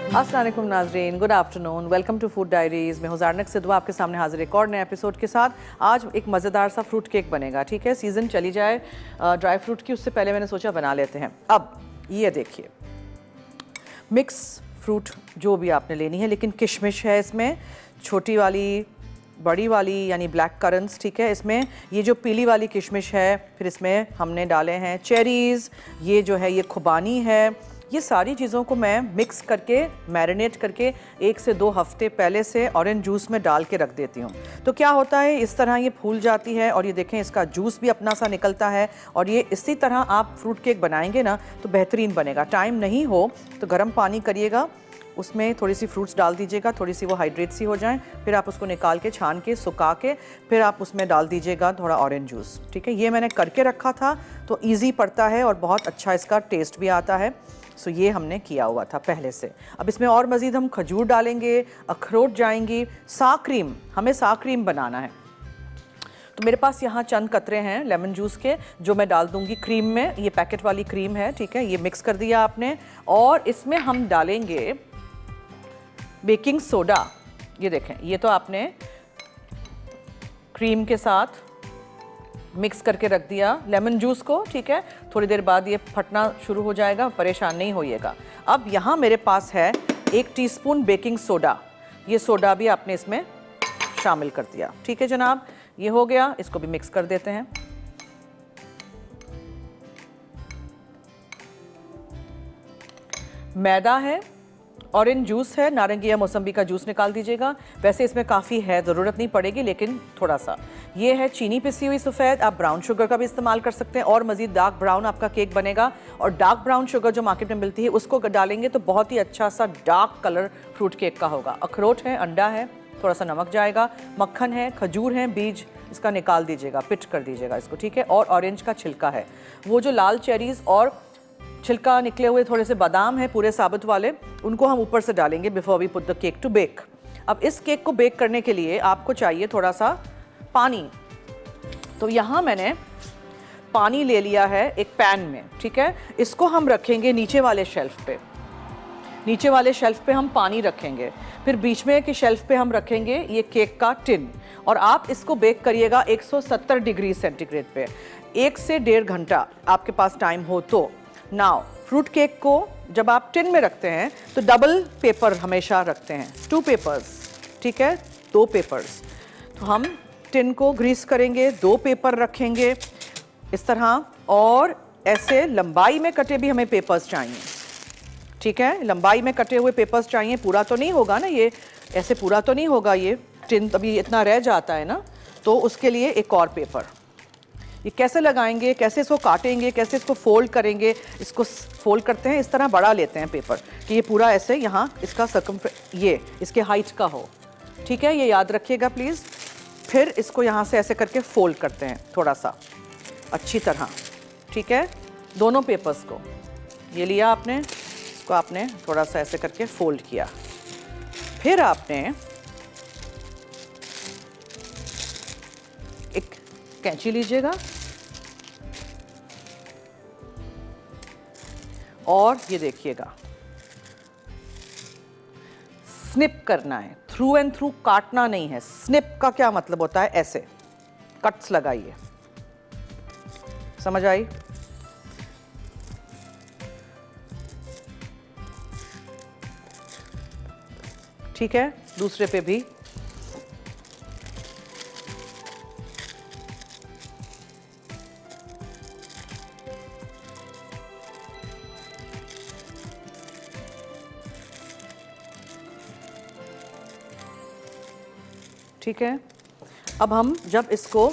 अस्सलाम वालेकुम नाज़रीन, good afternoon, welcome to food diaries. मैं हुज़ारनक सिद्वा आपके सामने हाजिर एक और नए एपिसोड के साथ। आज एक मज़ेदार सा फ्रूट केक बनेगा, ठीक है। सीज़न चली जाए ड्राई फ्रूट की, उससे पहले मैंने सोचा बना लेते हैं। अब ये देखिए, मिक्स फ्रूट जो भी आपने लेनी है, लेकिन किशमिश है इसमें, छोटी वाली, बड़ी वाली यानी ब्लैक करंट्स, ठीक है। इसमें ये जो पीली वाली किशमिश है, फिर इसमें हमने डाले हैं चेरीज़, ये जो है ये खुबानी है। ये सारी चीज़ों को मैं मिक्स करके मैरिनेट करके 1 से 2 हफ्ते पहले से ऑरेंज जूस में डाल के रख देती हूँ। तो क्या होता है, इस तरह ये फूल जाती है और ये देखें इसका जूस भी अपना सा निकलता है। और ये इसी तरह आप फ्रूट केक बनाएंगे ना तो बेहतरीन बनेगा। टाइम नहीं हो तो गर्म पानी करिएगा, उसमें थोड़ी सी फ्रूट्स डाल दीजिएगा, थोड़ी सी वो हाइड्रेट सी हो जाएं, फिर आप उसको निकाल के छान के सुखा के फिर आप उसमें डाल दीजिएगा थोड़ा ऑरेंज जूस, ठीक है। ये मैंने करके रखा था तो ईजी पड़ता है और बहुत अच्छा इसका टेस्ट भी आता है। सो ये हमने किया हुआ था पहले से। अब इसमें और मज़ीद हम खजूर डालेंगे, अखरोट जाएंगी, सा क्रीम, हमें सा क्रीम बनाना है। तो मेरे पास यहाँ चंद कतरे हैं लेमन जूस के जो मैं डाल दूँगी क्रीम में। ये पैकेट वाली क्रीम है, ठीक है। ये मिक्स कर दिया आपने और इसमें हम डालेंगे बेकिंग सोडा। ये देखें, ये तो आपने क्रीम के साथ मिक्स करके रख दिया लेमन जूस को, ठीक है। थोड़ी देर बाद ये फटना शुरू हो जाएगा, परेशान नहीं होइएगा। अब यहाँ मेरे पास है 1 टीस्पून बेकिंग सोडा, ये सोडा भी आपने इसमें शामिल कर दिया, ठीक है जनाब। ये हो गया, इसको भी मिक्स कर देते हैं। मैदा है, ऑरेंज जूस है, नारंगी या मौसम्बी का जूस निकाल दीजिएगा। वैसे इसमें काफ़ी है, ज़रूरत नहीं पड़ेगी, लेकिन थोड़ा सा। ये है चीनी पिसी हुई सफ़ेद, आप ब्राउन शुगर का भी इस्तेमाल कर सकते हैं और मज़ीद डार्क ब्राउन आपका केक बनेगा। और डार्क ब्राउन शुगर जो मार्केट में मिलती है उसको डालेंगे तो बहुत ही अच्छा सा डार्क कलर फ्रूट केक का होगा। अखरोट है, अंडा है, थोड़ा सा नमक जाएगा, मक्खन है, खजूर है, बीज इसका निकाल दीजिएगा, पिट कर दीजिएगा इसको, ठीक है। और ऑरेंज का छिलका है, वो जो लाल चेरीज़ और छिलका निकले हुए थोड़े से बादाम है पूरे साबुत वाले, उनको हम ऊपर से डालेंगे before we put the cake to bake. अब इस केक को बेक करने के लिए आपको चाहिए थोड़ा सा पानी। तो यहाँ मैंने पानी ले लिया है एक पैन में, ठीक है। इसको हम रखेंगे नीचे वाले शेल्फ पे, नीचे वाले शेल्फ पे हम पानी रखेंगे। फिर बीच में की शेल्फ पे हम रखेंगे ये केक का टिन और आप इसको बेक करिएगा 170 डिग्री सेंटीग्रेड पे 1 से 1.5 घंटा आपके पास टाइम हो तो। नाउ फ्रूट केक को जब आप टिन में रखते हैं तो डबल पेपर हमेशा रखते हैं, 2 पेपर्स, ठीक है, 2 पेपर्स। तो हम टिन को ग्रीस करेंगे, 2 पेपर रखेंगे इस तरह और ऐसे लंबाई में कटे भी हमें पेपर्स चाहिए, ठीक है। लंबाई में कटे हुए पेपर्स चाहिए, पूरा तो नहीं होगा ना, ये ऐसे पूरा तो नहीं होगा, ये टिन तभी इतना रह जाता है ना, तो उसके लिए एक और पेपर। ये कैसे लगाएंगे, कैसे इसको काटेंगे, कैसे इसको फोल्ड करेंगे, इसको फोल्ड करते हैं इस तरह, बड़ा लेते हैं पेपर कि ये पूरा ऐसे यहाँ इसका ये इसके हाइट का हो, ठीक है। ये याद रखिएगा प्लीज़। फिर इसको यहाँ से ऐसे करके फोल्ड करते हैं थोड़ा सा अच्छी तरह, ठीक है। दोनों पेपर्स को ये लिया आपने, इसको आपने थोड़ा सा ऐसे करके फोल्ड किया। फिर आपने एक कैंची लीजिएगा और ये देखिएगा स्निप करना है, थ्रू एंड थ्रू काटना नहीं है। स्निप का क्या मतलब होता है, ऐसे कट्स लगाइए, समझ आई। ठीक है, दूसरे पे भी ठीक है। अब हम जब इसको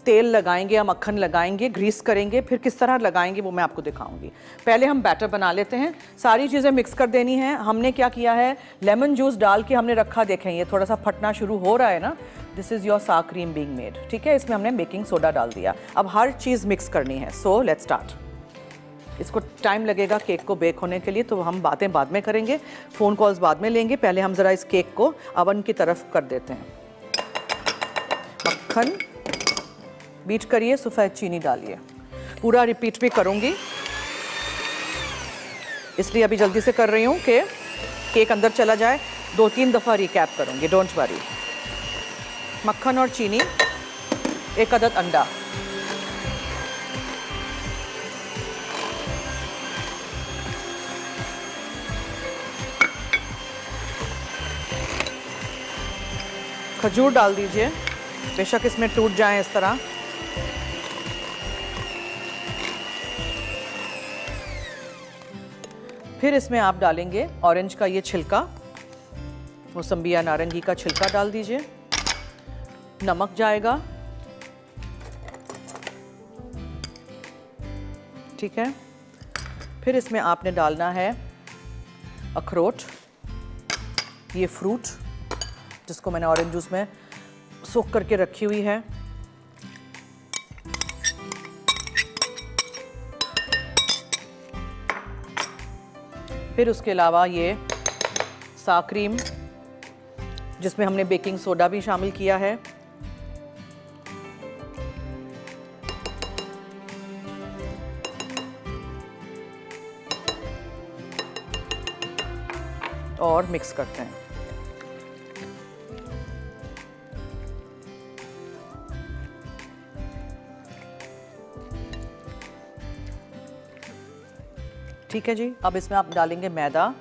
तेल लगाएंगे या मक्खन लगाएंगे, ग्रीस करेंगे, फिर किस तरह लगाएंगे वो मैं आपको दिखाऊंगी। पहले हम बैटर बना लेते हैं, सारी चीज़ें मिक्स कर देनी है। हमने क्या किया है, लेमन जूस डाल के हमने रखा, देखें ये थोड़ा सा फटना शुरू हो रहा है ना, दिस इज़ योर सा क्रीम बीइंग मेड, ठीक है। इसमें हमने बेकिंग सोडा डाल दिया। अब हर चीज़ मिक्स करनी है। So let's start. इसको टाइम लगेगा केक को बेक होने के लिए, तो हम बातें बाद में करेंगे, फ़ोन कॉल्स बाद में लेंगे। पहले हम ज़रा इस केक को अवन की तरफ कर देते हैं। मक्खन बीट करिए, सफ़ेद चीनी डालिए, पूरा रिपीट भी करूंगी इसलिए अभी जल्दी से कर रही हूँ कि केक अंदर चला जाए। 2-3 दफ़ा रिकैप करूँगी, डोंट वरी। मक्खन और चीनी, 1 अदद अंडा, खजूर डाल दीजिए, बेशक इसमें टूट जाएं इस तरह। फिर इसमें आप डालेंगे ऑरेंज का ये छिलका, मौसम्बी या नारंगी का छिलका डाल दीजिए। नमक जाएगा, ठीक है। फिर इसमें आपने डालना है अखरोट, ये फ्रूट जिसको मैंने ऑरेंज जूस में सोख करके रखी हुई है। फिर उसके अलावा ये साग क्रीम जिसमें हमने बेकिंग सोडा भी शामिल किया है। और मिक्स करते हैं। ठीक है जी। अब इसमें आप डालेंगे मैदा,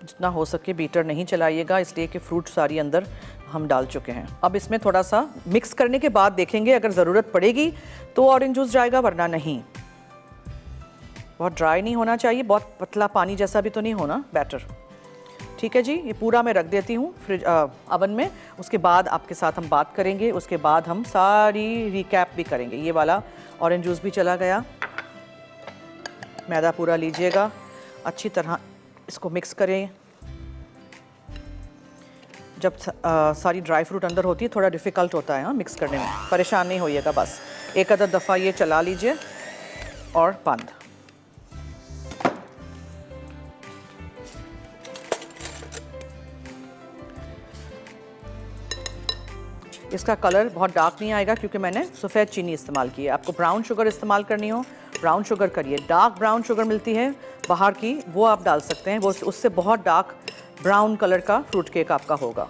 जितना हो सके बीटर नहीं चलाइएगा, इसलिए कि फ्रूट सारी अंदर हम डाल चुके हैं। अब इसमें थोड़ा सा मिक्स करने के बाद देखेंगे, अगर ज़रूरत पड़ेगी तो ऑरेंज जूस जाएगा, वरना नहीं। बहुत ड्राई नहीं होना चाहिए, बहुत पतला पानी जैसा भी तो नहीं होना बैटर। ठीक है जी। ये पूरा मैं रख देती हूँ फ्रिज अवन में। उसके बाद आपके साथ हम बात करेंगे, उसके बाद हम सारी रिकैप भी करेंगे। ये वाला ऑरेंज जूस भी चला गया। मैदा पूरा लीजिएगा, अच्छी तरह इसको मिक्स करें। जब सारी ड्राई फ्रूट अंदर होती है थोड़ा डिफ़िकल्ट होता है मिक्स करने में, परेशान नहीं होइएगा। बस 1 अदद दफ़ा ये चला लीजिए और बंद। इसका कलर बहुत डार्क नहीं आएगा क्योंकि मैंने सफ़ेद चीनी इस्तेमाल की है। आपको ब्राउन शुगर इस्तेमाल करनी हो, ब्राउन शुगर करिए। डार्क ब्राउन शुगर मिलती है बाहर की, वो आप डाल सकते हैं, वो उससे बहुत डार्क ब्राउन कलर का फ्रूट केक आपका होगा।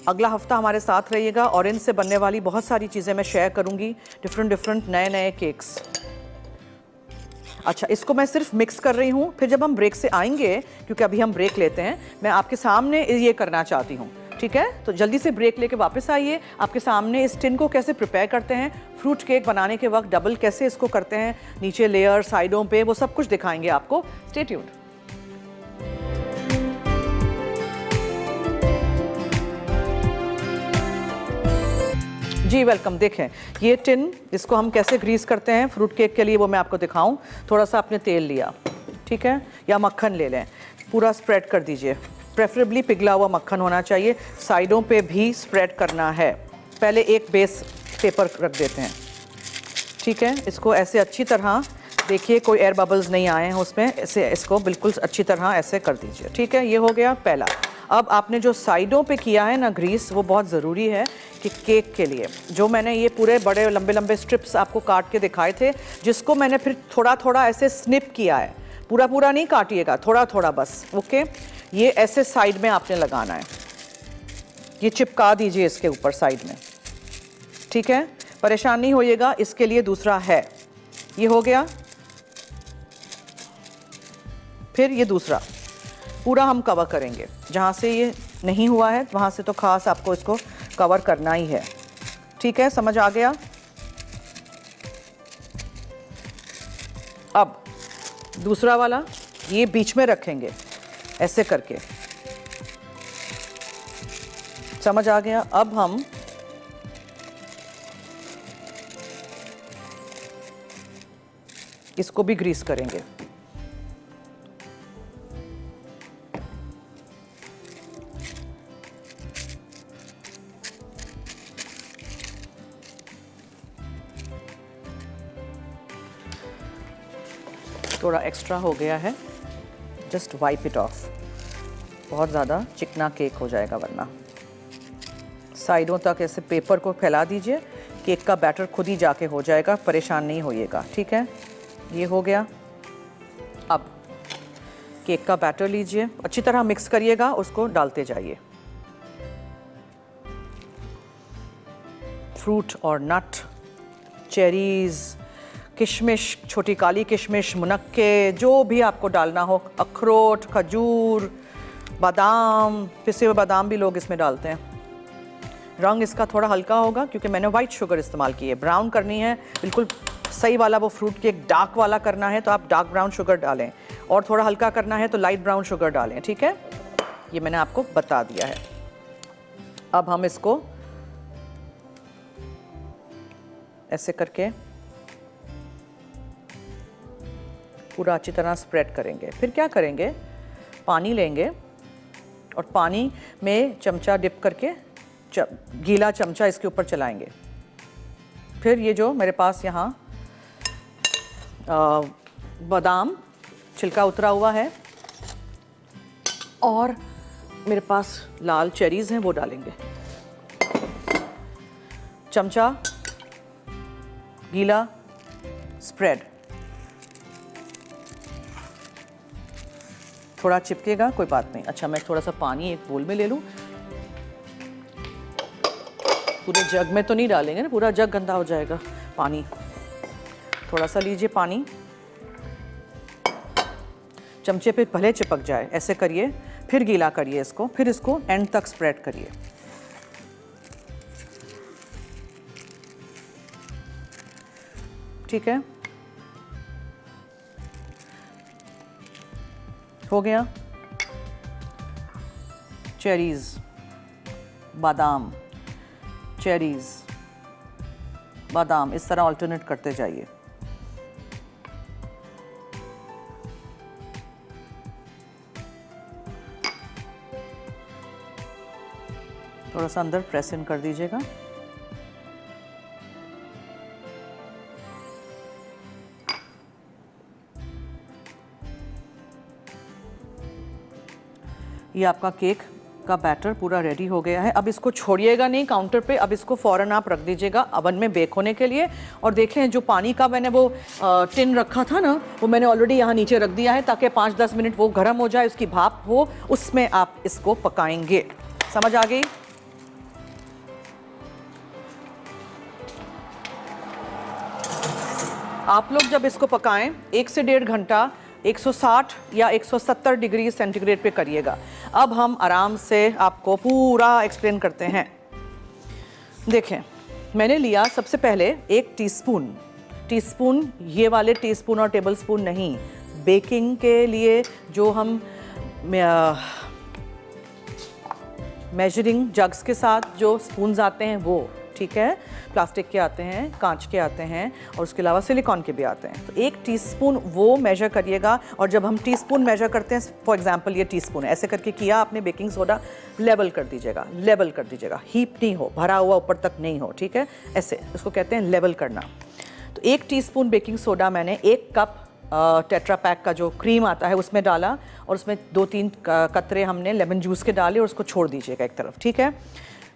अगला हफ्ता हमारे साथ रहिएगा। ऑरेंज से बनने वाली बहुत सारी चीज़ें मैं शेयर करूँगी, डिफरेंट नए केक्स। अच्छा, इसको मैं सिर्फ मिक्स कर रही हूँ। फिर जब हम ब्रेक से आएंगे, क्योंकि अभी हम ब्रेक लेते हैं, मैं आपके सामने ये करना चाहती हूँ। ठीक है, तो जल्दी से ब्रेक लेके वापस आइए। आपके सामने इस टिन को कैसे प्रिपेयर करते हैं, फ्रूट केक बनाने के वक्त डबल कैसे इसको करते हैं, नीचे लेयर, साइडों पे, वो सब कुछ दिखाएंगे आपको। Stay tuned. जी वेलकम। देखें ये टिन, इसको हम कैसे ग्रीस करते हैं फ्रूट केक के लिए, वो मैं आपको दिखाऊं। थोड़ा सा आपने तेल लिया, ठीक है, या मक्खन ले लें, पूरा स्प्रेड कर दीजिए। प्रेफरेबली पिघला हुआ मक्खन होना चाहिए। साइडों पे भी स्प्रेड करना है। पहले एक बेस पेपर रख देते हैं, ठीक है। इसको ऐसे अच्छी तरह, देखिए कोई एयर बबल्स नहीं आए हैं उसमें, ऐसे इसको बिल्कुल अच्छी तरह ऐसे कर दीजिए। ठीक है, ये हो गया पहला। अब आपने जो साइडों पे किया है ना ग्रीस, वो बहुत ज़रूरी है कि केक के लिए, जो मैंने ये पूरे बड़े लंबे लंबे स्ट्रिप्स आपको काट के दिखाए थे, जिसको मैंने फिर थोड़ा थोड़ा ऐसे स्निप किया है, पूरा पूरा नहीं काटिएगा, थोड़ा थोड़ा बस। ओके, ये ऐसे साइड में आपने लगाना है, ये चिपका दीजिए इसके ऊपर साइड में, ठीक है। परेशान नहीं होइएगा, इसके लिए दूसरा है। ये हो गया। फिर ये दूसरा पूरा हम कवर करेंगे। जहाँ से ये नहीं हुआ है वहाँ से तो खास आपको इसको कवर करना ही है, ठीक है। समझ आ गया। अब दूसरा वाला ये बीच में रखेंगे ऐसे करके, समझ आ गया। अब हम इसको भी ग्रीस करेंगे। थोड़ा एक्स्ट्रा हो गया है, जस्ट वाइप इट ऑफ। बहुत ज़्यादा चिकना केक हो जाएगा वरना। साइडों तक ऐसे पेपर को फैला दीजिए, केक का बैटर खुद ही जाके हो जाएगा, परेशान नहीं होइएगा, ठीक है। ये हो गया। अब केक का बैटर लीजिए, अच्छी तरह मिक्स करिएगा, उसको डालते जाइए। फ्रूट और नट, चेरीज़, किशमिश, छोटी काली किशमिश, मुनक्के, जो भी आपको डालना हो, अखरोट, खजूर, बादाम, पिसे हुए बादाम भी लोग इसमें डालते हैं। रंग इसका थोड़ा हल्का होगा क्योंकि मैंने वाइट शुगर इस्तेमाल की है। ब्राउन करनी है, बिल्कुल सही वाला वो फ्रूट केक डार्क वाला करना है तो आप डार्क ब्राउन शुगर डालें, और थोड़ा हल्का करना है तो लाइट ब्राउन शुगर डालें, ठीक है। ये मैंने आपको बता दिया है। अब हम इसको ऐसे करके पूरा अच्छी तरह स्प्रेड करेंगे। फिर क्या करेंगे, पानी लेंगे और पानी में चमचा डिप करके गीला चमचा इसके ऊपर चलाएंगे। फिर ये जो मेरे पास यहाँ बादाम छिलका उतरा हुआ है और मेरे पास लाल चेरीज़ हैं वो डालेंगे। चमचा गीला स्प्रेड, थोड़ा चिपकेगा कोई बात नहीं। अच्छा, मैं थोड़ा सा पानी एक बोल में ले लूँ। पूरे जग में तो नहीं डालेंगे ना, पूरा जग गंदा हो जाएगा। पानी थोड़ा सा लीजिए, पानी चमचे पे भले चिपक जाए, ऐसे करिए, फिर गीला करिए इसको, फिर इसको एंड तक स्प्रेड करिए। ठीक है, हो गया। चेरीज़, बादाम, चेरीज़, बादाम, इस तरह अल्टरनेट करते जाइए। थोड़ा सा अंदर प्रेस इन कर दीजिएगा। ये आपका केक का बैटर पूरा रेडी हो गया है। अब इसको छोड़िएगा नहीं काउंटर पे, अब इसको फ़ौरन आप रख दीजिएगा अवन में बेक होने के लिए। और देखें, जो पानी का मैंने वो टिन रखा था ना, वो मैंने ऑलरेडी यहाँ नीचे रख दिया है ताकि 5-10 मिनट वो गर्म हो जाए, उसकी भाप हो, उसमें आप इसको पकाएंगे। समझ आ गई? आप लोग जब इसको पकाएं 1 से 1.5 घंटा 160 या 170 डिग्री सेंटीग्रेड पे करिएगा। अब हम आराम से आपको पूरा एक्सप्लेन करते हैं। देखें, मैंने लिया सबसे पहले 1 टीस्पून, ये वाले टीस्पून और टेबल स्पून नहीं, बेकिंग के लिए जो हम मेजरिंग जग्स के साथ जो स्पून्स आते हैं वो, ठीक है, प्लास्टिक के आते हैं, कांच के आते हैं और उसके अलावा सिलिकॉन के भी आते हैं। तो 1 टीस्पून वो मेजर करिएगा। और जब हम टीस्पून मेजर करते हैं, फॉर एग्जांपल ये टीस्पून है, ऐसे करके किया आपने, बेकिंग सोडा लेवल कर दीजिएगा, हीप नहीं हो, भरा हुआ ऊपर तक नहीं हो, ठीक है, ऐसे इसको कहते हैं लेवल करना। तो 1 टीस्पून बेकिंग सोडा मैंने 1 कप टेट्रा पैक का जो क्रीम आता है उसमें डाला और उसमें 2-3 कतरे हमने लेमन जूस के डाले और उसको छोड़ दीजिएगा एक तरफ, ठीक है।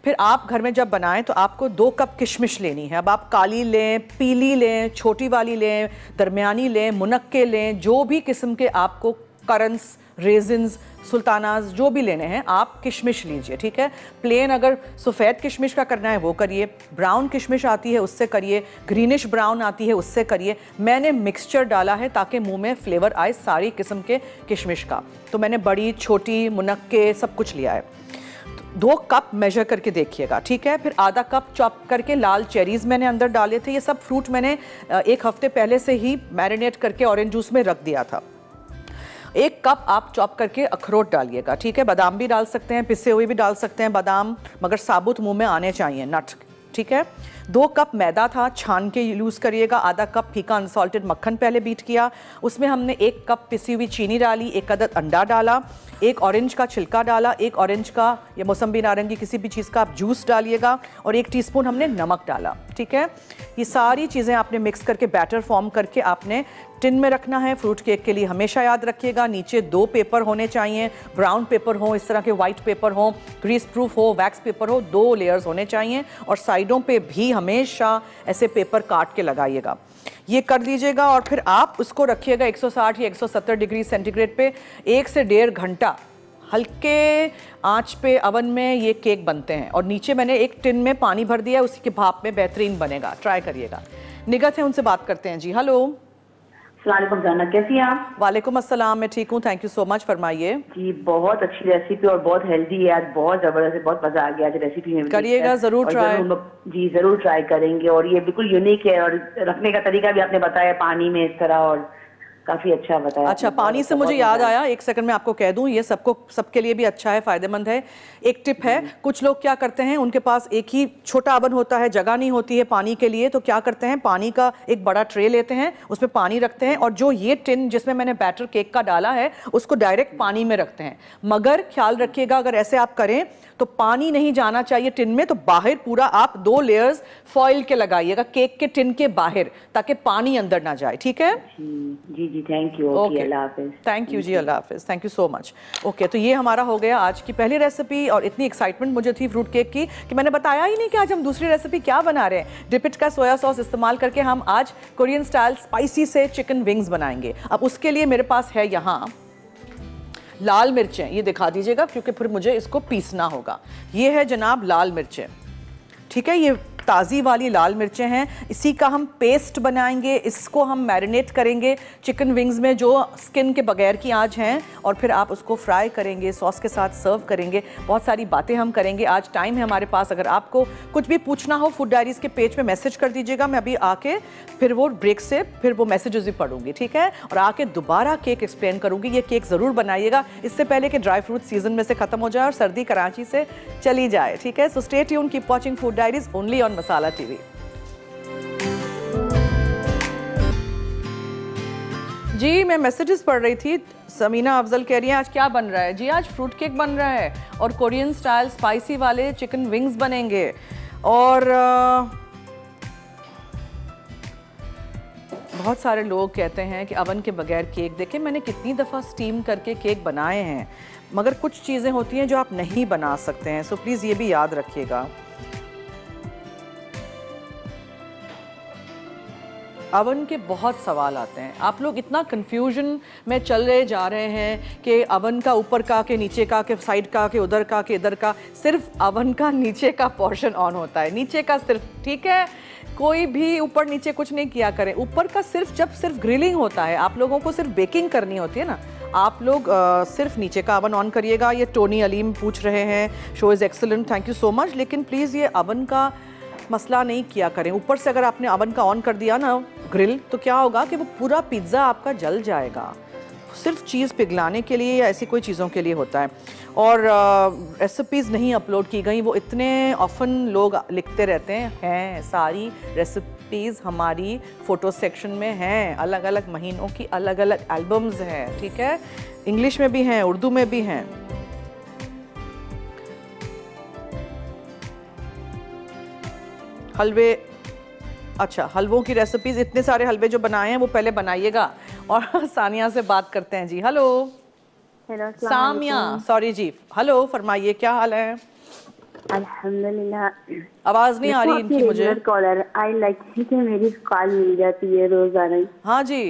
फिर आप घर में जब बनाएं तो आपको 2 कप किशमिश लेनी है। अब आप काली लें, पीली लें, छोटी वाली लें, दरमियानी लें, मुनक्के लें, जो भी किस्म के आपको करंस, रेजिन्स, सुल्तानाज जो भी लेने हैं, आप किशमिश लीजिए, ठीक है। प्लेन अगर सफ़ेद किशमिश का करना है वो करिए, ब्राउन किशमिश आती है उससे करिए, ग्रीनिश ब्राउन आती है उससे करिए। मैंने मिक्सचर डाला है ताकि मुंह में फ्लेवर आए सारी किस्म के किशमिश का। तो मैंने बड़ी, छोटी, मुनक्के सब कुछ लिया है। 2 कप मेजर करके देखिएगा, ठीक है। फिर आधा कप चॉप करके लाल चेरीज़ मैंने अंदर डाले थे। ये सब फ्रूट मैंने 1 हफ्ते पहले से ही मैरिनेट करके ऑरेंज जूस में रख दिया था। 1 कप आप चॉप करके अखरोट डालिएगा, ठीक है। बादाम भी डाल सकते हैं, पिसे हुए भी डाल सकते हैं बादाम, मगर साबुत मुंह में आने चाहिए, नट, ठीक है। 2 कप मैदा था, छान के यूज़ करिएगा। आधा कप फीका अनसॉल्टेड मक्खन पहले बीट किया, उसमें हमने 1 कप पिसी हुई चीनी डाली, 1 अदद अंडा डाला, 1 ऑरेंज का छिलका डाला, 1 ऑरेंज का या मौसम्बी नारंगी किसी भी चीज़ का आप जूस डालिएगा और 1 टीस्पून हमने नमक डाला, ठीक है। ये सारी चीज़ें आपने मिक्स करके बैटर फॉर्म करके आपने टिन में रखना है। फ्रूट केक के लिए हमेशा याद रखिएगा, नीचे 2 पेपर होने चाहिए, ब्राउन पेपर हो, इस तरह के वाइट पेपर हो, ग्रीस प्रूफ हो, वैक्स पेपर हो, 2 लेयर्स होने चाहिए और साइडों पे भी हमेशा ऐसे पेपर काट के लगाइएगा। ये कर लीजिएगा और फिर आप उसको रखिएगा 160 या 170 डिग्री सेंटीग्रेड पे 1 से 1.5 घंटा हल्के आंच पे अवन में ये केक बनते हैं। और नीचे मैंने एक टिन में पानी भर दिया, उसी के भाप में बेहतरीन बनेगा, ट्राई करिएगा। निगत है, उनसे बात करते हैं जी। हेलो, अस्सलाम जाना, कैसी हैं आप? वालेकुम अस्सलाम, मैं ठीक हूँ, थैंक यू सो मच, फरमाइए। जी बहुत अच्छी रेसिपी और बहुत हेल्दी है, आज बहुत जबरदस्त, बहुत मजा आ गया आज रेसिपी में। करिएगा जरूर ट्राई। जी जरूर ट्राई करेंगे। और ये बिल्कुल यूनिक है और रखने का तरीका भी आपने बताया पानी में इस तरह, और काफी अच्छा बताया। अच्छा, पानी से मुझे याद आया, एक सेकंड में आपको कह दूं, ये सबके लिए भी अच्छा है, फायदेमंद है। एक टिप है, कुछ लोग क्या करते हैं, उनके पास एक ही छोटा अवन होता है, जगह नहीं होती है पानी के लिए, तो क्या करते हैं, पानी का एक बड़ा ट्रे लेते हैं, उसमें पानी रखते हैं और जो ये टिन जिसमें मैंने बैटर केक का डाला है उसको डायरेक्ट पानी में रखते हैं। मगर ख्याल रखिएगा, अगर ऐसे आप करें तो पानी नहीं जाना चाहिए टिन में, तो बाहर पूरा आप 2 लेयर्स फॉइल के लगाइएगा केक के टिन के बाहर, ताकि पानी अंदर ना जाए। ठीक है जी जी, थैंक यू। ओके, अल्लाह हाफिज़। थैंक यू जी, अल्लाह हाफिज़, thank you so much. Okay, तो ये हमारा हो गया आज की पहली रेसिपी। और इतनी एक्साइटमेंट मुझे थी फ्रूट केक की कि मैंने बताया ही नहीं कि आज हम दूसरी रेसिपी क्या बना रहे हैं। डिपिट का सोया सॉस इस्तेमाल करके हम आज कोरियन स्टाइल स्पाइसी से चिकन विंग्स बनाएंगे। अब उसके लिए मेरे पास है यहाँ लाल मिर्चें, ये दिखा दीजिएगा क्योंकि फिर मुझे इसको पीसना होगा। ये है जनाब लाल मिर्चें, ठीक है, ये ताज़ी वाली लाल मिर्चें हैं, इसी का हम पेस्ट बनाएंगे। इसको हम मैरिनेट करेंगे चिकन विंग्स में जो स्किन के बगैर की आज हैं, और फिर आप उसको फ्राई करेंगे, सॉस के साथ सर्व करेंगे। बहुत सारी बातें हम करेंगे, आज टाइम है हमारे पास। अगर आपको कुछ भी पूछना हो फूड डायरीज़ के पेज पे मैसेज कर दीजिएगा, मैं अभी आके फिर वो ब्रेक से फिर वो मैसेजेस भी पढ़ूंगी, ठीक है, और आके दोबारा केक एक्सप्लेन करूँगी। ये केक ज़रूर बनाइएगा इससे पहले कि ड्राई फ्रूट सीजन में से ख़त्म हो जाए और सर्दी कराची से चली जाए, ठीक है। So stay tuned, keep watching food diaries only on Masala TV. जी मैं मैसेजेस पढ़ रही थी, समीना अफजल कह रही हैं आज क्या बन रहा है जी, आज फ्रूट केक बन रहा है और कोरियन स्टाइल स्पाइसी वाले चिकन विंग्स बनेंगे। और बहुत सारे लोग कहते हैं कि अवन के बगैर केक, देखें मैंने कितनी दफ़ा स्टीम करके केक बनाए हैं, मगर कुछ चीज़ें होती हैं जो आप नहीं बना सकते हैं, सो प्लीज़ ये भी याद रखिएगा। अवन के बहुत सवाल आते हैं, आप लोग इतना कन्फ्यूजन में चल रहे जा रहे हैं कि अवन का ऊपर का के नीचे का के साइड का के उधर का के इधर का, सिर्फ अवन का नीचे का पोर्शन ऑन होता है, नीचे का सिर्फ, ठीक है, कोई भी ऊपर नीचे कुछ नहीं किया करें। ऊपर का सिर्फ ग्रिलिंग होता है, आप लोगों को सिर्फ बेकिंग करनी होती है ना, आप लोग सिर्फ नीचे का अवन ऑन करिएगा। ये टोनी अलीम पूछ रहे हैं, show is excellent, thank you so much, लेकिन प्लीज़ ये अवन का मसला नहीं किया करें। ऊपर से अगर आपने अवन का ऑन कर दिया ना ग्रिल, तो क्या होगा कि वो पूरा पिज़्ज़ा आपका जल जाएगा, सिर्फ चीज़ पिघलाने के लिए या ऐसी कोई चीज़ों के लिए होता है। और रेसिपीज़ नहीं अपलोड की गई, वो इतने ऑफन लोग लिखते रहते हैं, सारी रेसिपीज़ हमारी फ़ोटो सेक्शन में हैं, अलग अलग महीनों की अलग अलग एल्बम्स हैं, ठीक है, इंग्लिश में भी हैं, उर्दू में भी हैं। हलवे, अच्छा हलवों की रेसिपीज़, इतने सारे हलवे जो बनाए हैं वो पहले बनाइएगा। और सानिया से बात करते हैं जी। हेलो सामिया, सॉरी जी, हेलो फरमाइए, क्या हाल है? अल्हम्दुलिल्लाह। आवाज़ नहीं आ रही इनकी मुझे। कॉलर आई लाइक कि मेरी कॉल मिल जाती है रोजाना। हाँ जी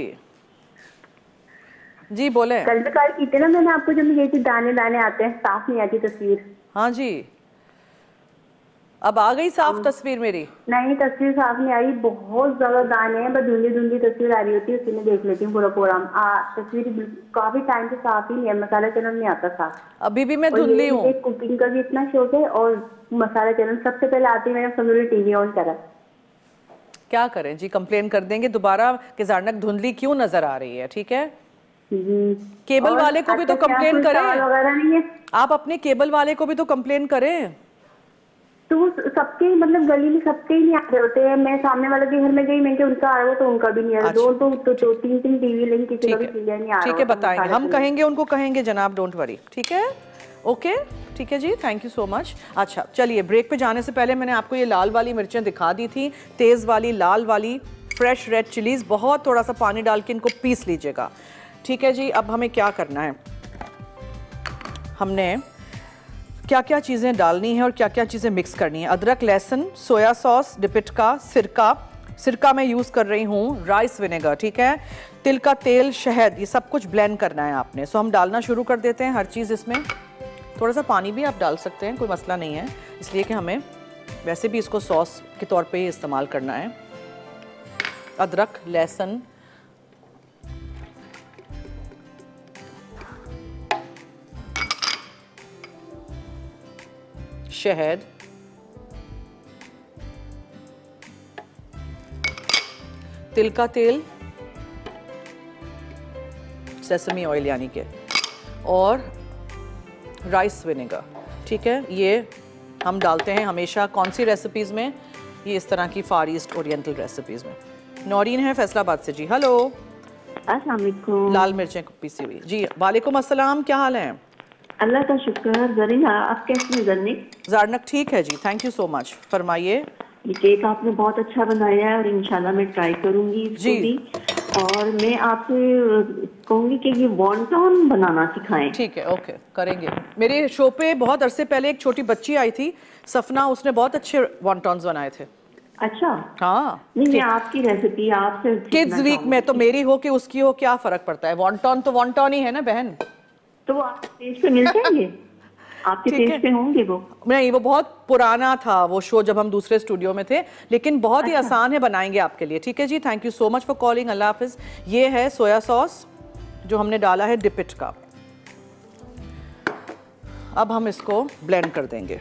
जी बोले। कल भी कॉल की थी ना मैंने आपको, जब ये दाने दाने आते हैं, साफ नहीं आती तस्वीर। हाँ जी, अब आ गई साफ तस्वीर मेरी? नहीं, तस्वीर साफ नहीं आई, बहुत ज्यादा दाने हैं, बस धुंधली धुंधली तस्वीर आ रही होती है, उसी में देख लेती हूँ पूरा प्रोग्राम। तस्वीर काफी टाइम से साफ ही नहीं है, मसाला चैनल नहीं आता साफ। अभी भी मैं धुंधली हूँ। कुकिंग का भी इतना शौक है और मसाला चैनल सबसे पहले आती है, मैंने समझ टीवी ऑन करा। क्या करें जी, कंप्लेन कर देंगे दोबारा कि ज़ारनक धुंधली क्यों नजर आ रही है, ठीक है। केबल वाले को भी तो कंप्लेन करें, नहीं है, आप अपने केबल वाले को भी तो कंप्लेन करें। तो सबके मतलब गली में सबके ही नहीं आ रहे होते हैं। मैं सामने वाले के घर में गई, मैं उनका आ रहा हो तो उनका भी नहीं आ रहा। अच्छा। दो तीन टीवी लेकिन किसी का भी क्लियर नहीं आ रहा। ठीक है, बताएंगे, हम कहेंगे, उनको कहेंगे जनाब, डोंट वरी, ठीक है, ओके, ठीक है जी, थैंक यू सो मच। अच्छा चलिए, ब्रेक पे जाने से पहले मैंने आपको ये लाल वाली मिर्चें दिखा दी थी, तेज़ वाली लाल वाली फ्रेश रेड चिलीज़, बहुत थोड़ा सा पानी डाल के इनको पीस लीजिएगा, ठीक है जी। अब हमें क्या करना है, हमने क्या क्या चीज़ें डालनी है और क्या क्या चीज़ें मिक्स करनी है। अदरक, लहसुन, सोया सॉस, डिपिटका, सिरका मैं यूज़ कर रही हूँ, राइस विनेगर, ठीक है, तिल का तेल, शहद, ये सब कुछ ब्लेंड करना है आपने। सो हम डालना शुरू कर देते हैं हर चीज़ इसमें। थोड़ा सा पानी भी आप डाल सकते हैं, कोई मसला नहीं है, इसलिए कि हमें वैसे भी इसको सॉस के तौर पे ही इस्तेमाल करना है। अदरक, लहसुन, शहद, तिल का तेल, सेसमी ऑयल यानी के, और राइस विनेगर, ठीक है। ये हम डालते हैं हमेशा कौन सी रेसिपीज़ में, ये इस तरह की फार ईस्ट ओरिएंटल रेसिपीज़ में। नौरीन है फैसलाबाद से जी। हेलो, अस्सलाम वालेकुम। लाल मिर्चें पीसी हुई जी। वालेकुम अस्सलाम, क्या हाल है? अल्लाह का शुक्र। जरीन आप कैसी हैं जरनिक? जारनक ठीक है जी, थैंक यू सो मच, फरमाइए। ये केक आपने बहुत अच्छा बनाया है और इंशाल्लाह मैं ट्राई करूंगी इसको भी। और मैं आपसे कहूंगी कि ये वॉन्टॉन बनाना सिखाएं। ठीक है, ओके, करेंगे। मेरे शो पे बहुत अरसे पहले एक छोटी बच्ची आई थी, सफना, उसने बहुत अच्छे वॉन्टॉन्स बनाए थे। अच्छा, हाँ, नहीं मैं आपकी रेसिपी आपसे किड्स वीक में तो मेरी हो कि उसकी हो, क्या फर्क पड़ता है, वॉन्टॉन तो वॉन्टॉन ही है ना बहन। तो आप पेज पे मिल जाएंगे? आपके पेज पे होंगे वो? नहीं, वो बहुत पुराना था वो शो, जब हम दूसरे स्टूडियो में थे, लेकिन बहुत ही आसान है, बनाएंगे आपके लिए। ठीक है जी, thank you so much for calling, अल्लाह हाफिज। ये है सोया सॉस जो हमने डाला है डिपिट का। अब हम इसको ब्लेंड कर देंगे।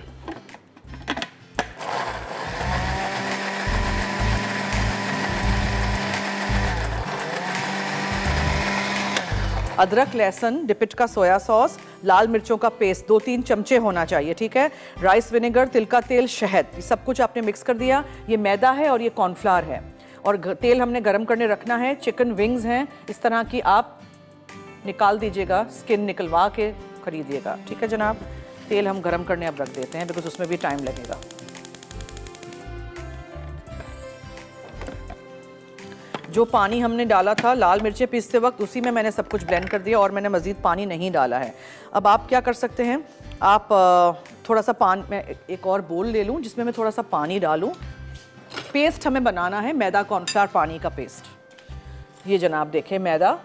अदरक, लहसुन, डिपिट का सोया सॉस, लाल मिर्चों का पेस्ट 2-3 चमचे होना चाहिए, ठीक है। राइस विनेगर, तिल का तेल, शहद, ये सब कुछ आपने मिक्स कर दिया। ये मैदा है और ये कॉर्नफ्लावर है, और तेल हमने गरम करने रखना है। चिकन विंग्स हैं इस तरह की, आप निकाल दीजिएगा, स्किन निकलवा के खरीदिएगा, ठीक है जनाब। तेल हम गरम करने अब रख देते हैं, बिकॉज उसमें भी टाइम लगेगा। जो पानी हमने डाला था लाल मिर्चें पीसते वक्त, उसी में मैंने सब कुछ ब्लेंड कर दिया और मैंने मज़ीद पानी नहीं डाला है। अब आप क्या कर सकते हैं, आप थोड़ा सा पानी, मैं एक और बोल ले लूँ जिसमें मैं थोड़ा सा पानी डालूँ। पेस्ट हमें बनाना है मैदा कॉर्नफ्लावर पानी का पेस्ट। ये जनाब देखें, मैदा,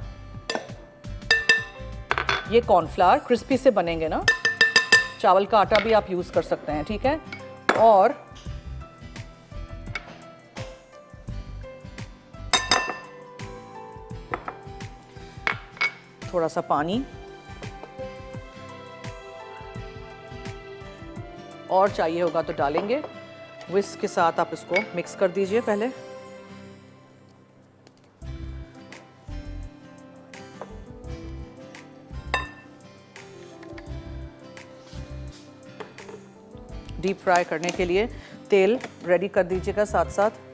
ये कॉर्नफ्लावर क्रिस्पी से बनेंगे ना, चावल का आटा भी आप यूज़ कर सकते हैं, ठीक है। और थोड़ा सा पानी, और चाहिए होगा तो डालेंगे। विस्क के साथ आप इसको मिक्स कर दीजिए पहले। डीप फ्राई करने के लिए तेल रेडी कर दीजिएगा साथ साथ।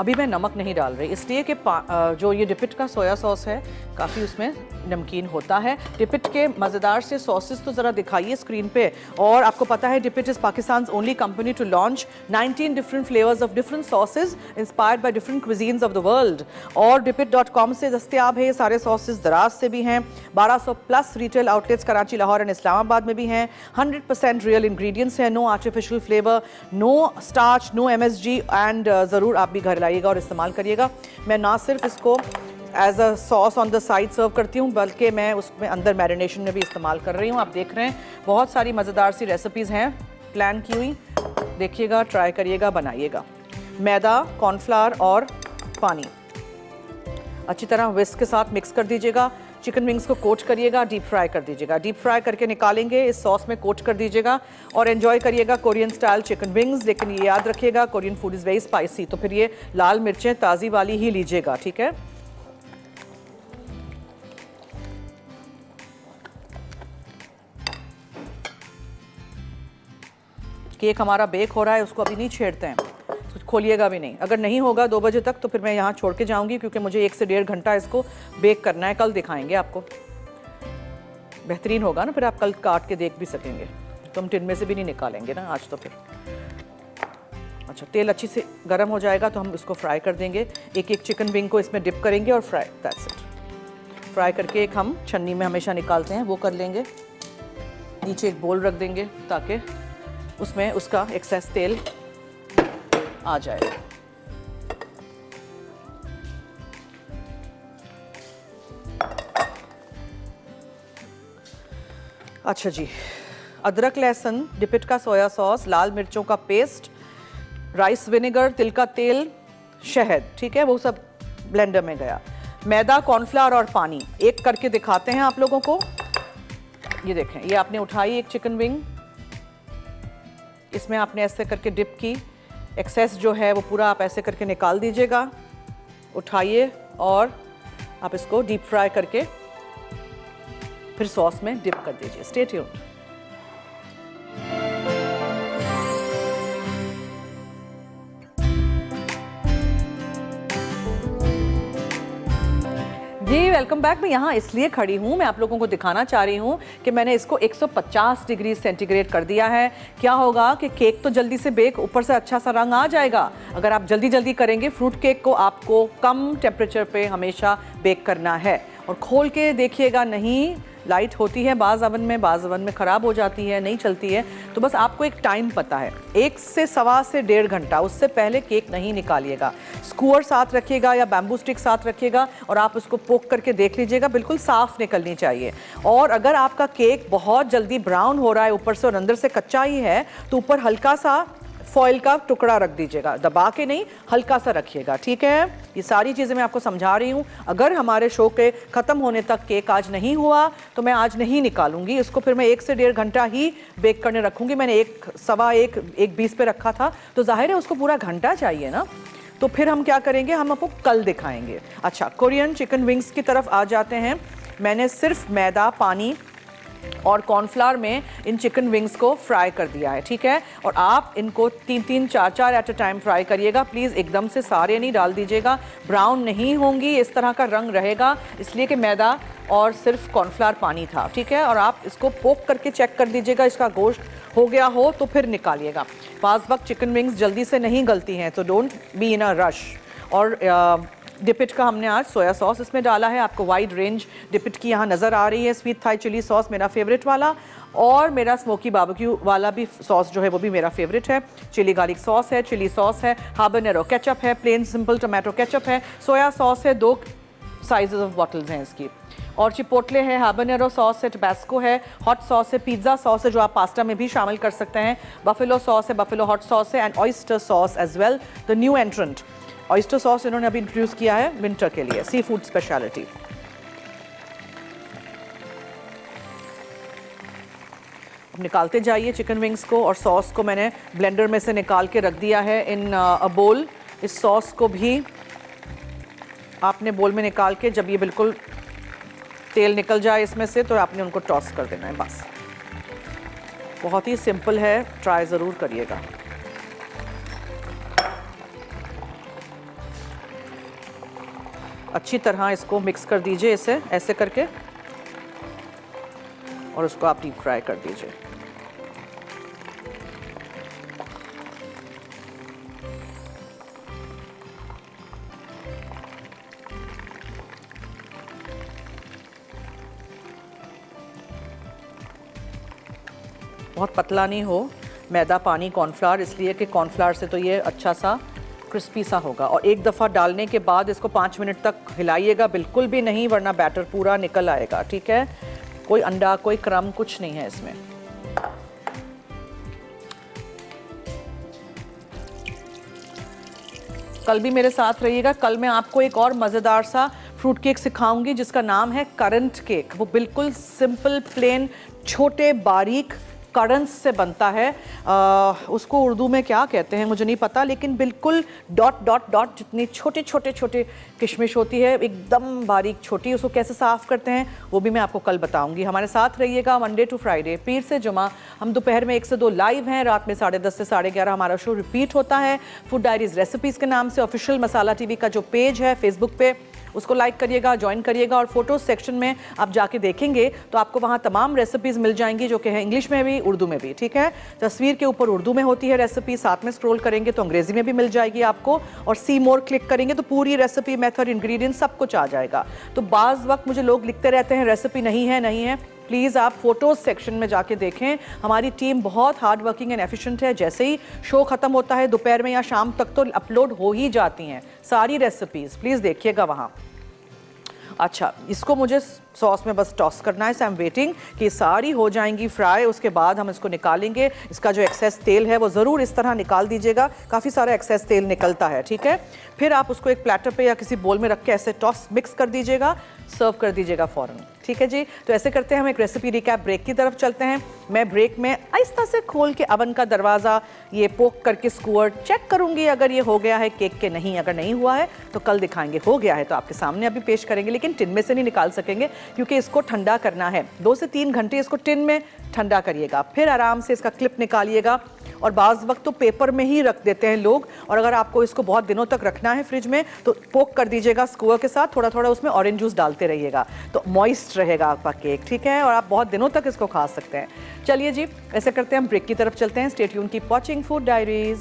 अभी मैं नमक नहीं डाल रही, इसलिए कि जो ये डिपिट का सोया सॉस है काफ़ी उसमें नमकीन होता है। डिपिट के मज़ेदार से सॉसेस तो ज़रा दिखाइए स्क्रीन पे। और आपको पता है Dipitt is Pakistan only company to launch 19 different flavours of different sauces inspired by different cuisines of the world. और डिपिट.com से दस्तियाब है ये सारे सॉसेज, दराज से भी हैं। 1200 plus retail outlets Karachi, Lahore and Islamabad में भी हैं। 100% रियल इंग्रेडिएंट्स हैं, no artificial flavour, no starch, no MSG। And ज़रूर आप भी घर लाइएगा और इस्तेमाल करिएगा। मैं ना सिर्फ इसको as a sauce on the side serve करती हूँ, बल्कि मैं उसमें अंदर मैरिनेशन में भी इस्तेमाल कर रही हूँ। आप देख रहे हैं बहुत सारी मज़ेदार सी रेसिपीज़ हैं प्लान की हुई, देखिएगा, ट्राई करिएगा, बनाइएगा। मैदा, कॉर्नफ्लावर और पानी अच्छी तरह विस्क के साथ मिक्स कर दीजिएगा। चिकन विंग्स को कोट करिएगा, डीप फ्राई कर दीजिएगा। डीप फ्राई करके निकालेंगे, इस सॉस में कोट कर दीजिएगा और एंजॉय करिएगा कोरियन स्टाइल चिकन विंग्स। लेकिन ये याद रखिएगा Korean food is very spicy, तो फिर ये लाल मिर्चें ताज़ी वाली ही लीजिएगा, ठीक है। केक हमारा बेक हो रहा है, उसको अभी नहीं छेड़ते हैं, तो खोलिएगा भी नहीं। अगर नहीं होगा 2 बजे तक तो फिर मैं यहाँ छोड़ के जाऊँगी, क्योंकि मुझे 1 से 1.5 घंटा इसको बेक करना है। कल दिखाएंगे आपको, बेहतरीन होगा ना, फिर आप कल काट के देख भी सकेंगे। तो हम टिन में से भी नहीं निकालेंगे ना आज तो फिर। अच्छा, तेल अच्छी से गर्म हो जाएगा तो हम इसको फ्राई कर देंगे। एक एक चिकन विंग को इसमें डिप करेंगे और फ्राई, दैट्स इट। फ्राई करके एक हम छन्नी में हमेशा निकालते हैं, वो कर लेंगे। नीचे एक बोल रख देंगे ताकि उसमें उसका एक्सेस तेल आ जाए। अच्छा जी, अदरक लहसुन, डिपिट का सोया सॉस, लाल मिर्चों का पेस्ट, राइस विनेगर, तिल का तेल, शहद, ठीक है, वो सब ब्लेंडर में गया। मैदा, कॉर्नफ्लावर और पानी, एक करके दिखाते हैं आप लोगों को। ये देखें, ये आपने उठाई एक चिकन विंग, इसमें आपने ऐसे करके डिप की, एक्सेस जो है वो पूरा आप ऐसे करके निकाल दीजिएगा। उठाइए और आप इसको डीप फ्राई करके फिर सॉस में डिप कर दीजिए। Stay tuned. जी वेलकम बैक। मैं यहाँ इसलिए खड़ी हूँ, मैं आप लोगों को दिखाना चाह रही हूँ कि मैंने इसको 150 डिग्री सेंटीग्रेड कर दिया है। क्या होगा कि केक तो जल्दी से बेक, ऊपर से अच्छा सा रंग आ जाएगा। अगर आप जल्दी जल्दी करेंगे, फ्रूट केक को आपको कम टेम्परेचर पे हमेशा बेक करना है। और खोल के देखिएगा, नहीं लाइट होती है बाज़ ओवन में ख़राब हो जाती है, नहीं चलती है। तो बस आपको एक टाइम पता है, 1 से सवा से 1.5 घंटा, उससे पहले केक नहीं निकालिएगा। स्कूअर साथ रखिएगा या बैम्बू स्टिक साथ रखिएगा और आप उसको पोक करके देख लीजिएगा, बिल्कुल साफ़ निकलनी चाहिए। और अगर आपका केक बहुत जल्दी ब्राउन हो रहा है ऊपर से और अंदर से कच्चा ही है, तो ऊपर हल्का सा फॉइल का टुकड़ा रख दीजिएगा, दबा के नहीं, हल्का सा रखिएगा, ठीक है। ये सारी चीज़ें मैं आपको समझा रही हूँ। अगर हमारे शो के ख़त्म होने तक केक आज नहीं हुआ तो मैं आज नहीं निकालूंगी इसको, फिर मैं 1 से 1.5 घंटा ही बेक करने रखूँगी। मैंने 1:15 पे रखा था, तो जाहिर है उसको पूरा घंटा चाहिए ना। तो फिर हम क्या करेंगे, हम आपको कल दिखाएंगे। अच्छा, कोरियन चिकन विंग्स की तरफ आ जाते हैं। मैंने सिर्फ मैदा, पानी और कॉर्नफ्लावर में इन चिकन विंग्स को फ्राई कर दिया है, ठीक है। और आप इनको 3-3, 4-4 एट अ टाइम फ्राई करिएगा प्लीज़, एकदम से सारे नहीं डाल दीजिएगा, ब्राउन नहीं होंगी, इस तरह का रंग रहेगा, इसलिए कि मैदा और सिर्फ कॉर्नफ्लावर पानी था, ठीक है। और आप इसको पोक करके चेक कर दीजिएगा, इसका गोश्त हो गया हो तो फिर निकालिएगा। बाज़ वक्त चिकन विंग्स जल्दी से नहीं गलती हैं, तो don't be in a rush. और डिपिट का हमने आज सोया सॉस इसमें डाला है। आपको वाइड रेंज डिपिट की यहाँ नज़र आ रही है। स्वीट थाई चिली सॉस मेरा फेवरेट वाला, और मेरा स्मोकी बारबेक्यू वाला भी सॉस जो है वो भी मेरा फेवरेट है। चिली गार्लिक सॉस है, चिली सॉस है, हाबानेरो केचप है, प्लेन सिंपल टमाटो केचप है, सोया सॉस है, 2 साइजेस ऑफ बॉटल्स हैं इसकी, और चिपोटले है, हाबानेरो सॉस है, टबैस्को है, हॉट सॉस है, पिज़्ज़ा सॉस है जो आप पास्ता में भी शामिल कर सकते हैं, बफेलो सॉस है, बफेलो हॉट सॉस है, and oyster sauce as well, the new entrant. Oyster sauce इन्होंने अभी इंट्रोड्यूस किया है विंटर के लिए, सी फूड स्पेशलिटी। अब निकालते जाइए चिकन विंग्स को, और सॉस को मैंने ब्लेंडर में से निकाल के रख दिया है इन अ बोल। इस सॉस को भी आपने बोल में निकाल के, जब ये बिल्कुल तेल निकल जाए इसमें से, तो आपने उनको टॉस कर देना है, बस। बहुत ही सिंपल है, ट्राई ज़रूर करिएगा। अच्छी तरह इसको मिक्स कर दीजिए, इसे ऐसे करके, और उसको आप डीप फ्राई कर दीजिए। बहुत पतला नहीं हो, मैदा, पानी, कॉर्नफ्लावर, इसलिए कि कॉर्नफ्लावर से तो ये अच्छा सा क्रिस्पी सा होगा। और एक दफ़ा डालने के बाद इसको 5 मिनट तक हिलाइएगा बिल्कुल भी नहीं, वरना बैटर पूरा निकल आएगा, ठीक है। कोई अंडा, कोई क्रम, कुछ नहीं है इसमें। कल भी मेरे साथ रहिएगा। कल मैं आपको एक और मज़ेदार सा फ्रूट केक सिखाऊंगी जिसका नाम है करंट केक। वो बिल्कुल सिंपल, प्लेन, छोटे बारीक कर्डन्स से बनता है। उसको उर्दू में क्या कहते हैं मुझे नहीं पता, लेकिन बिल्कुल डॉट डॉट डॉट जितनी छोटे छोटे छोटे किशमिश होती है, एकदम बारीक छोटी। उसको कैसे साफ़ करते हैं वो भी मैं आपको कल बताऊंगी। हमारे साथ रहिएगा मंडे टू फ्राइडे, पीर से जुमा। हम दोपहर में 1 से 2 लाइव हैं, रात में 10:30 से 11:30 हमारा शो रिपीट होता है। फूड डायरीज रेसिपीज़ के नाम से ऑफिशियल मसाला टीवी का जो पेज है फेसबुक पे, उसको लाइक करिएगा, ज्वाइन करिएगा। और फोटो सेक्शन में आप जाके देखेंगे तो आपको वहाँ तमाम रेसिपीज़ मिल जाएंगी जो कि है इंग्लिश में भी, उर्दू में भी, ठीक है। तस्वीर के ऊपर उर्दू में होती है रेसिपी, साथ में स्क्रॉल करेंगे तो अंग्रेज़ी में भी मिल जाएगी आपको, और सी मोर क्लिक करेंगे तो पूरी रेसिपी, मेथड, इंग्रेडिएंट सब कुछ आ जाएगा। तो बाज़ वक्त मुझे लोग लिखते रहते हैं रेसिपी नहीं है, नहीं है। प्लीज़ आप फोटोज़ सेक्शन में जाके देखें। हमारी टीम बहुत हार्ड वर्किंग एंड एफिशिएंट है। जैसे ही शो ख़त्म होता है दोपहर में या शाम तक तो अपलोड हो ही जाती हैं सारी रेसिपीज़, प्लीज़ देखिएगा वहाँ। अच्छा, इसको मुझे सॉस में बस टॉस करना है। सो आई एम वेटिंग कि सारी हो जाएंगी फ्राई, उसके बाद हम इसको निकालेंगे। इसका जो एक्सेस तेल है वो ज़रूर इस तरह निकाल दीजिएगा, काफ़ी सारा एक्सेस तेल निकलता है, ठीक है। फिर आप उसको एक प्लेटर पे या किसी बोल में रख के ऐसे टॉस मिक्स कर दीजिएगा, सर्व कर दीजिएगा फ़ौरन, ठीक है जी। तो ऐसे करते हैं हम एक रेसिपी रिकैप ब्रेक की तरफ चलते हैं। मैं ब्रेक में आहिस्ता से खोल के अवन का दरवाज़ा ये पोक करके स्क्वायर चेक करूँगी अगर ये हो गया है केक के नहीं। अगर नहीं हुआ है तो कल दिखाएंगे, हो गया है तो आपके सामने अभी पेश करेंगे, लेकिन टिन में से नहीं निकाल सकेंगे क्योंकि इसको ठंडा करना है। 2 से 3 घंटे इसको टिन में ठंडा करिएगा, फिर आराम से इसका क्लिप निकालिएगा। और बाज़ वक्त तो पेपर में ही रख देते हैं लोग, और अगर आपको इसको बहुत दिनों तक रखना है फ्रिज में तो पोक कर दीजिएगा स्क्वायर के साथ, थोड़ा थोड़ा उसमें ऑरेंज जूस डालते रहिएगा तो मॉइस्ट रहेगा आपका केक, ठीक है, और आप बहुत दिनों तक इसको खा सकते हैं। चलिए जी, ऐसे करते हैं हम ब्रेक की तरफ चलते हैं। Stay tune, keep watching food diaries.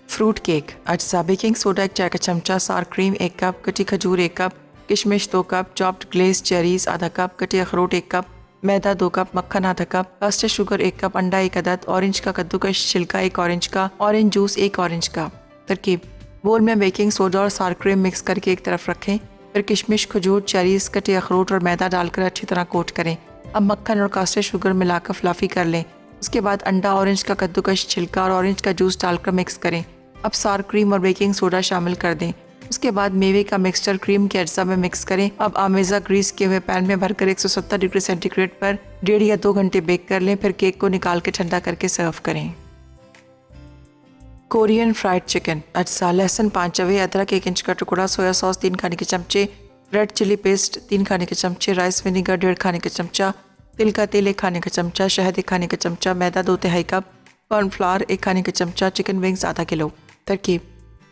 Fruit cake, अज्जा बेकिंग सोडा 1 चाय का चमचा, सार क्रीम 1 कप, कटी खजूर 1 कप, किशमिश 2 कप, चॉप्ड ग्लेज चेरीज आधा कप, कटे अखरोट 1 कप, मैदा 2 कप, मक्खन आधा कप, कस्टर्ड शुगर 1 कप, अंडा 1 अदद, ऑरेंज का कद्दूकश छिलका 1 ऑरेंज का, ऑरेंज जूस 1 ऑरेंज का। तरकीब: बोल में बेकिंग सोडा और सार क्रीम मिक्स करके एक तरफ रखें, फिर किशमिश, खजूर, चेरीज, कटे अखरोट और मैदा डालकर अच्छी तरह कोट करें। अब मक्खन और कस्टर्ड शुगर मिलाकर फ्लफी कर लें। उसके बाद अंडा, ऑरेंज का कद्दूकश छिलका और ऑरेंज का जूस डालकर मिक्स करें। अब सार क्रीम और बेकिंग सोडा शामिल कर दें। उसके बाद मेवे का मिक्सचर क्रीम के अज्जा में मिक्स करें। अब आमेज़ा ग्रीस किए हुए पैन में भरकर 170 डिग्री सेंटीग्रेड पर 1.5 या 2 घंटे बेक कर लें। फिर केक को निकाल के ठंडा करके सर्व करें। कोरियन फ्राइड चिकन, अज्जा: लहसुन 5 चवे, अदरक 1 इंच का टुकड़ा, सोया सॉस 3 खाने के चमचे, रेड चिली पेस्ट 3 खाने के चमचे, राइस विनेगर 1.5 खाने के चमचा, तिल का तेल 1 खाने का चमचा, शहद 1 खाने का चमचा, मैदा 2 तिहाई कप, कॉर्नफ्लावर 1 खाने का चमचा, चिकन विंग्स आधा किलो। तरकीब: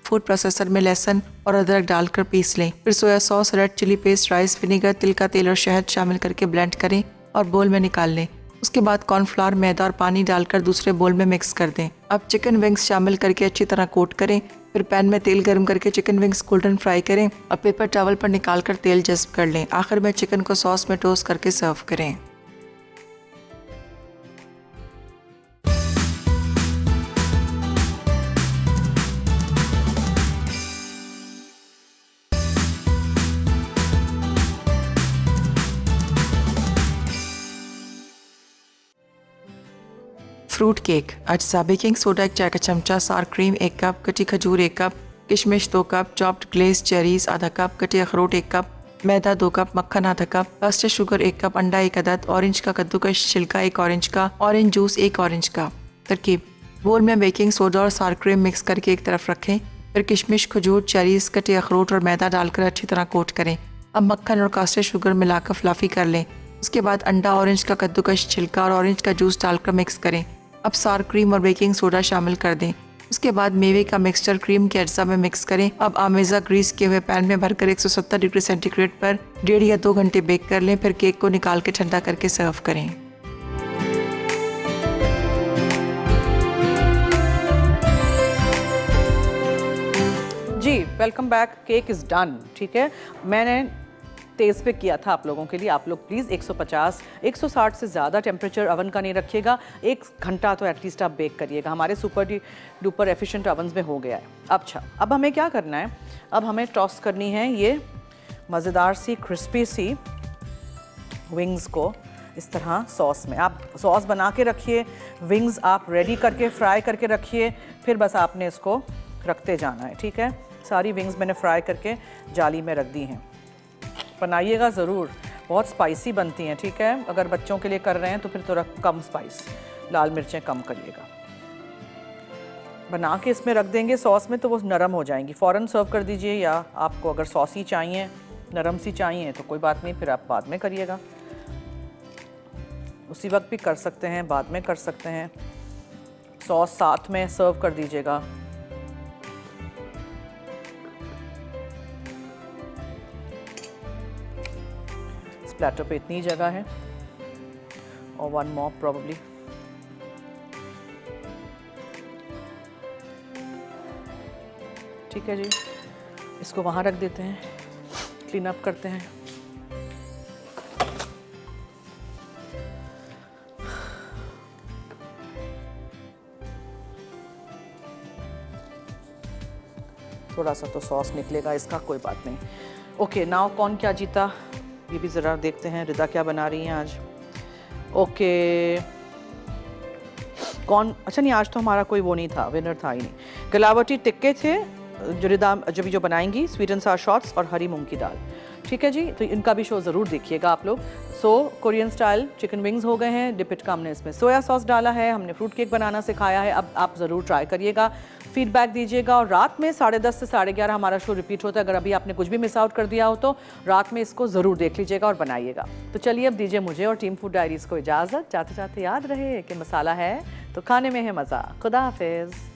फूड प्रोसेसर में लहसुन और अदरक डालकर पीस लें। फिर soya sauce, red chilli paste, rice vinegar, तिल का तेल और शहद शामिल करके ब्लेंड करें और बोल में निकाल लें। उसके बाद कॉर्नफ्लावर, मैदा और पानी डालकर दूसरे बोल में मिक्स कर दें। अब चिकन विंग्स शामिल करके अच्छी तरह कोट करें। फिर पैन में तेल गर्म करके चिकन विंग्स गोल्डन फ्राई करें और पेपर टॉवल पर निकाल कर तेल जज्ब कर लें। आखिर में चिकन को सॉस में टोस्ट करके सर्व करें। फ्रूट केक, अज्जा बेकिंग सोडा 1 चाय का चमचा, सार क्रीम 1 कप, कटी खजूर 1 कप, किशमिश 2 कप, चॉप्ड ग्लेज चेरीज आधा कप, कटे अखरोट 1 कप, मैदा 2 कप, मक्खन आधा कप, कस्टर्ड शुगर 1 कप, अंडा 1 अदद, ऑरेंज का कद्दूकश छिलका 1 ऑरेंज का, ऑरेंज जूस 1 ऑरेंज का। तरकीब: बोल में बेकिंग सोडा और सार क्रीम मिक्स करके एक तरफ रखें, फिर किशमिश, खजूर, चेरीज, कटे अखरोट और मैदा डालकर अच्छी तरह कोट करें। अब मक्खन और कस्टर्ड शुगर मिलाकर फ्लफी कर लें। उसके बाद अंडा, ऑरेंज का कद्दूकश छिलका और ऑरेंज का जूस डालकर मिक्स करें। अब सार क्रीम और बेकिंग सोडा शामिल कर दें। उसके बाद मेवे का मिक्सचर क्रीम के अज्जा में मिक्स करें। अब आमेज़ा ग्रीस किए हुए पैन में भरकर 170 डिग्री सेंटीग्रेड पर 1.5 या 2 घंटे बेक कर लें। फिर केक को निकाल के ठंडा करके सर्व करें। जी, welcome back. Cake is done, ठीक है। मैंने तेज़ पे किया था आप लोगों के लिए। आप लोग प्लीज़ 150 160 से ज़्यादा टेम्परेचर अवन का नहीं रखिएगा। 1 घंटा तो एटलीस्ट आप बेक करिएगा। हमारे सुपर डुपर एफिशिएंट अवन्स में हो गया है। अच्छा, अब हमें क्या करना है? अब हमें टॉस करनी है ये मज़ेदार सी क्रिस्पी सी विंग्स को इस तरह सॉस में। आप सॉस बना के रखिए, विंग्स आप रेडी करके फ्राई करके रखिए, फिर बस आपने इसको रखते जाना है, ठीक है। सारी विंग्स मैंने फ्राई करके जाली में रख दी हैं। बनाइएगा ज़रूर, बहुत स्पाइसी बनती हैं, ठीक है। अगर बच्चों के लिए कर रहे हैं तो फिर थोड़ा कम स्पाइस, लाल मिर्चें कम करिएगा। बना के इसमें रख देंगे सॉस में तो वो नरम हो जाएंगी। फ़ौरन सर्व कर दीजिए, या आपको अगर सॉसी चाहिए, नरम सी चाहिए तो कोई बात नहीं, फिर आप बाद में करिएगा। उसी वक्त भी कर सकते हैं, बाद में कर सकते हैं। सॉस साथ में सर्व कर दीजिएगा। प्लेटर पे इतनी जगह है और 1 मोर प्रोबेबली। ठीक है जी, इसको वहाँ रख देते हैं, क्लीन अप करते हैं। थोड़ा सा तो सॉस निकलेगा इसका, कोई बात नहीं। ओके, नाउ कौन क्या जीता ये भी ज़रा देखते हैं। रिदा क्या बना रही हैं आज? ओके, कौन, अच्छा नहीं, आज तो हमारा कोई वो नहीं था, विनर था ही नहीं। गलावटी टिक्के थे जो रिदा जो बनाएंगी, स्वीट एंड सार शॉट्स और हरी मूंग की दाल। ठीक है जी, तो इनका भी शो ज़रूर देखिएगा आप लोग। सो कोरियन स्टाइल चिकन विंग्स हो गए हैं, डिपिट का हमने इसमें सोया सॉस डाला है, हमने फ्रूट केक बनाना सिखाया है। अब आप ज़रूर ट्राई करिएगा, फीडबैक दीजिएगा। और रात में 10:30 से 11:30 हमारा शो रिपीट होता है। अगर अभी आपने कुछ भी मिस आउट कर दिया हो तो रात में इसको ज़रूर देख लीजिएगा और बनाइएगा। तो चलिए अब दीजिए मुझे और टीम फूड डायरीज़ को इजाज़त। जाते जाते याद रहे कि मसाला है तो खाने में है मज़ा। खुदा हाफिज़।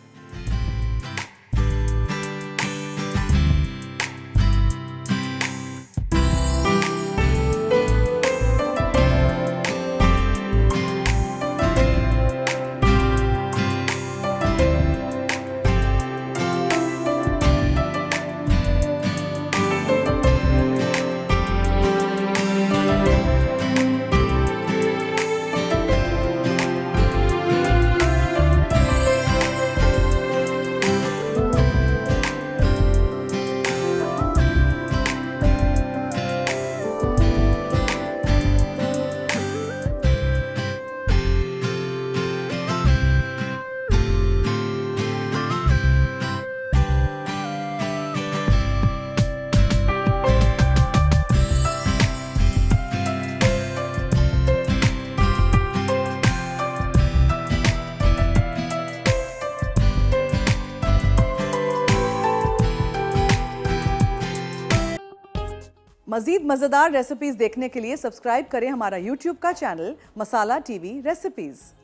मज़ीद मज़ेदार रेसिपीज़ देखने के लिए सब्सक्राइब करें हमारा YouTube का चैनल मसाला TV रेसिपीज़।